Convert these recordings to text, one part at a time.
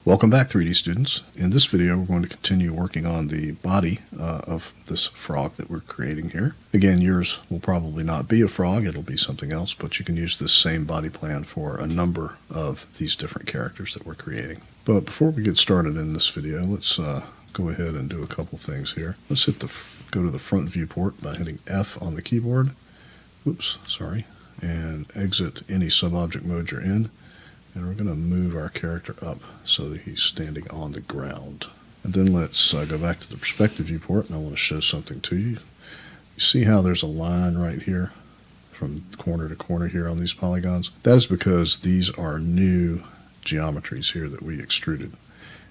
Welcome back, 3D students. In this video, we're going to continue working on the body of this frog that we're creating here. Again, yours will probably not be a frog, it'll be something else, but you can use this same body plan for a number of these different characters that we're creating. But before we get started in this video, let's go ahead and do a couple things here. Let's go to the front viewport by hitting F on the keyboard. And exit any sub-object mode you're in. And we're going to move our character up so that he's standing on the ground. And then let's go back to the perspective viewport, and I want to show something to you. You see how there's a line right here from corner to corner here on these polygons? That is because these are new geometries here that we extruded.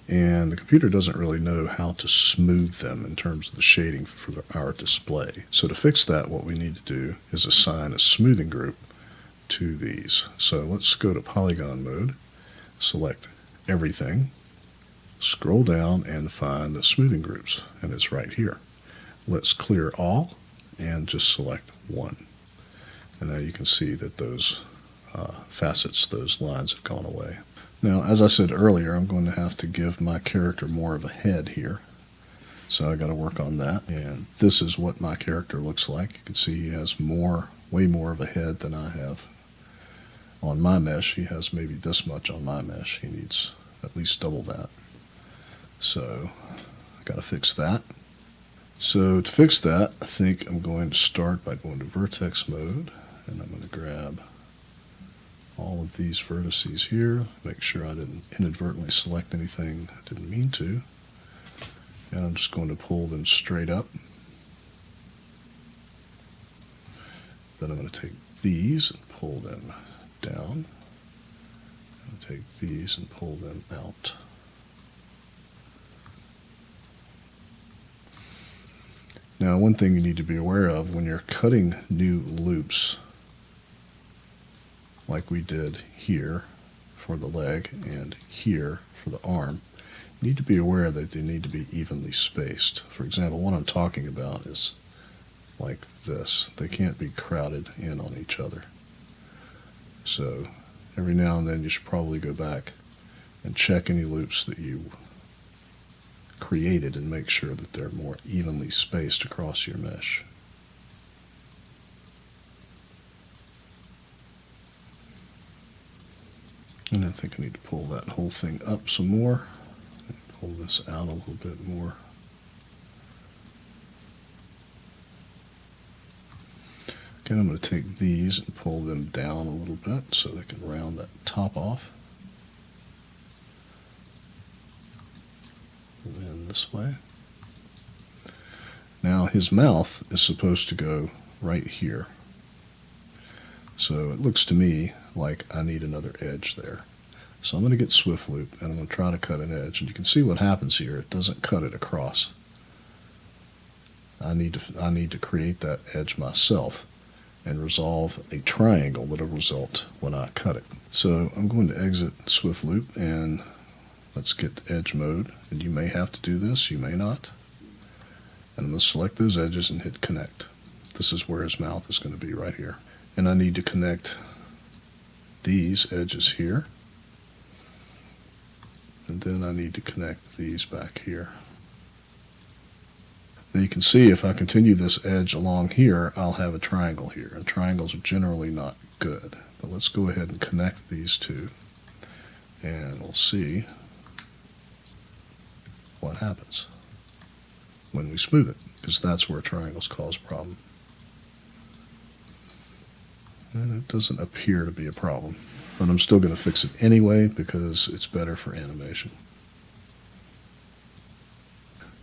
And the computer doesn't really know how to smooth them in terms of the shading for our display. So to fix that, what we need to do is assign a smoothing group to these. So let's go to polygon mode, select everything, scroll down and find the smoothing groups, and it's right here. Let's clear all and just select one. And now you can see that those facets, those lines have gone away. Now, as I said earlier, I'm going to have to give my character more of a head here. So I got to work on that. And this is what my character looks like. You can see he has way more of a head than I have on my mesh. He has maybe this much on my mesh. He needs at least double that. So I got to fix that. So to fix that, I think I'm going to start by going to vertex mode, and I'm going to grab all of these vertices here, make sure I didn't inadvertently select anything I didn't mean to, and I'm just going to pull them straight up. Then I'm going to take these and pull them down. I'm going to take these and pull them out. Now, one thing you need to be aware of when you're cutting new loops, like we did here for the leg and here for the arm, you need to be aware that they need to be evenly spaced. For example, what I'm talking about is like this. They can't be crowded in on each other. So every now and then you should probably go back and check any loops that you created and make sure that they're more evenly spaced across your mesh. And I think I need to pull that whole thing up some more. Pull this out a little bit more. Okay, I'm going to take these and pull them down a little bit so they can round that top off. And this way. Now his mouth is supposed to go right here. So it looks to me like I need another edge there. So I'm going to get Swift Loop and I'm going to try to cut an edge. And you can see what happens here. It doesn't cut it across. I need to create that edge myself and resolve a triangle that'll result when I cut it. So I'm going to exit Swift Loop and let's get to edge mode. And you may have to do this, you may not. And I'm going to select those edges and hit connect. This is where his mouth is going to be, right here. And I need to connect these edges here. And then I need to connect these back here. Now you can see if I continue this edge along here, I'll have a triangle here. And triangles are generally not good. But let's go ahead and connect these two. And we'll see what happens when we smooth it, because that's where triangles cause a problem. And it doesn't appear to be a problem, but I'm still going to fix it anyway because it's better for animation.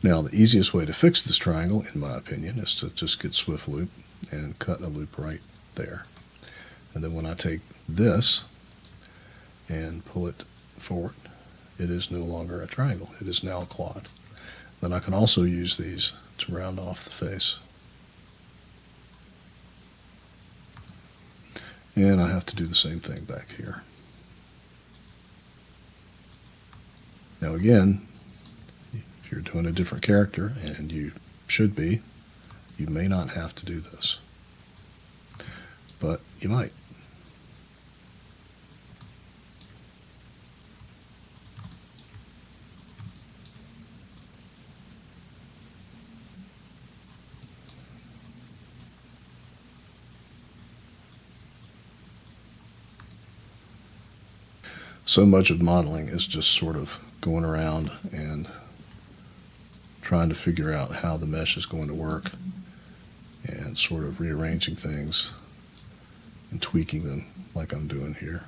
Now, the easiest way to fix this triangle, in my opinion, is to just get Swift Loop and cut a loop right there. And then when I take this and pull it forward, it is no longer a triangle. It is now a quad. Then I can also use these to round off the face. And I have to do the same thing back here. Now again, if you're doing a different character, and you should be, you may not have to do this. But you might. So much of modeling is just sort of going around and trying to figure out how the mesh is going to work and sort of rearranging things and tweaking them like I'm doing here.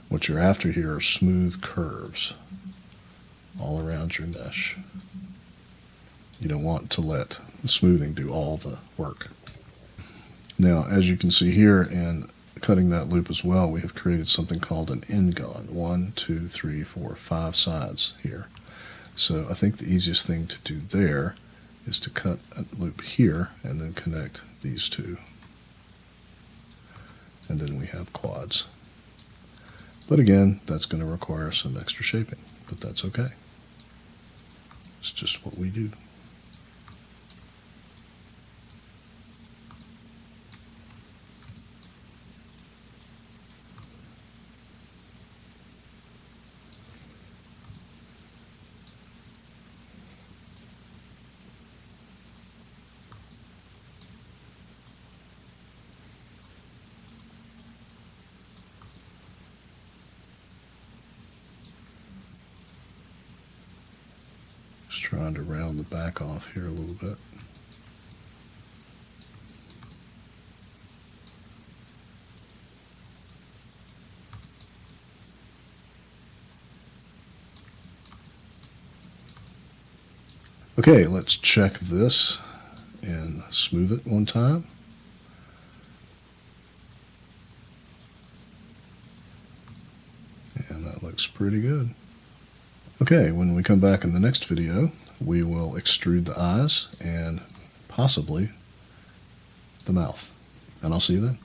What you're after here are smooth curves all around your mesh. You don't want to let the smoothing do all the work. Now, as you can see here, in cutting that loop as well, we have created something called an n-gon. 1, 2, 3, 4, 5 sides here. So I think the easiest thing to do there is to cut a loop here and then connect these two. And then we have quads. But again, that's going to require some extra shaping, but that's okay. It's just what we do. Just trying to round the back off here a little bit. Okay, let's check this and smooth it one time. And that looks pretty good. Okay, when we come back in the next video, we will extrude the eyes and possibly the mouth. And I'll see you then.